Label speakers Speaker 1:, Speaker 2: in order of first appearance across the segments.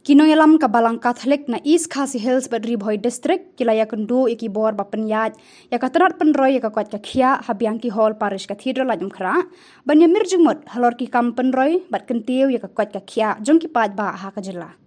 Speaker 1: Nongialam kabalang Katholik na East Khasi Hills Badri Boy District kila Iakynduh iki bor bapenyat ya katanat penroy ya Koit Khiah habiang ki hall parish cathedral lajum khra banya mirjumut halor ki kam penroy bat kentiu ya Koit Khiah jong ki pat ba ha kajela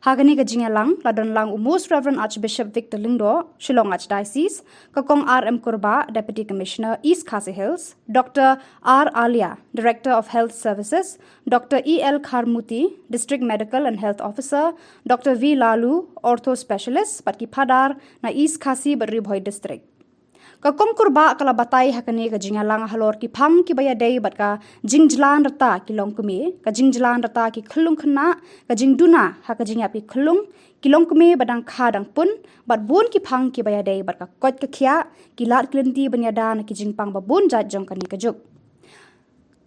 Speaker 1: Hagani ka Jingalang ladon lang Most Reverend Archbishop Victor Lindo, Shillong Archdiocese, kakong RM Kurba, Deputy Commissioner, East Khasi Hills, Dr. R. Alia, Director of Health Services, Dr. E.L. Kharmuti, District Medical and Health Officer, Dr. V. Lalu, Ortho Specialist, Patki Padar, na East Khasi Badribhoy District. Kakong kurba kala batay hakani ka Jingalang halor ki phang ki bayadei bat ka jingjlan rata ki longkumi ka jingjlan rata ki khulung khna ka jingduna ha ka jingapi khulung ki longkumi badang khadang pun bat bun ki phang ki bayadei bat ka Koit Khiah ki lat klenti banyada na ki jingpang babun jat jong kani ka juk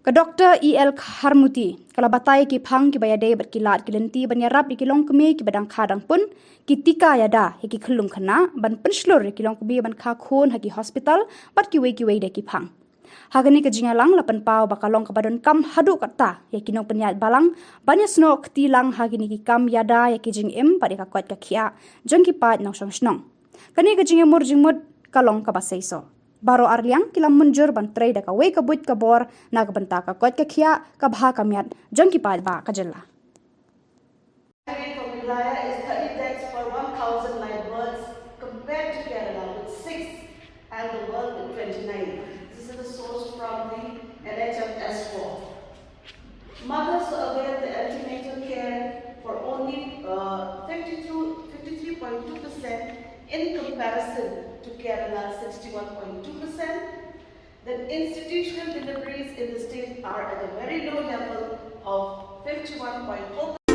Speaker 1: ka Dr. E.L. Kharmuti kala batay ki phang ki bayadei bat ki lat klenti banyarap ki longkumi ki badang khadang pun ki tika yada he ki khulung khana ban penslur ki longkumi ban kha khon ha ki hospital bat ki wei de ki phang hagani ka Jingalang lapan pau bakalong ka badon kam hadu kata ya ki nong penyat balang banya snok tilang hagini ki kam yada ya ki jing im pada ka Koit Khiah jong ki pat nong snong kani ka jingmur jingmut kalong ka basaiso Baro Arliang kilam munjur ban trade ka wei ka buit ka bor na ka banta ka Koit Khiah ka bha kamiat jong ki pat ba ka jella.
Speaker 2: For Meghalaya is 30 deaths per 1,000 live births compared to Kerala with 6 and the world with 29. This is a source from the NHFS4. Mothers avail the antenatal care for only 53.2% in comparison to Kerala 61.2%. Then institutional deliveries in the state are at a very low level of 51.4%.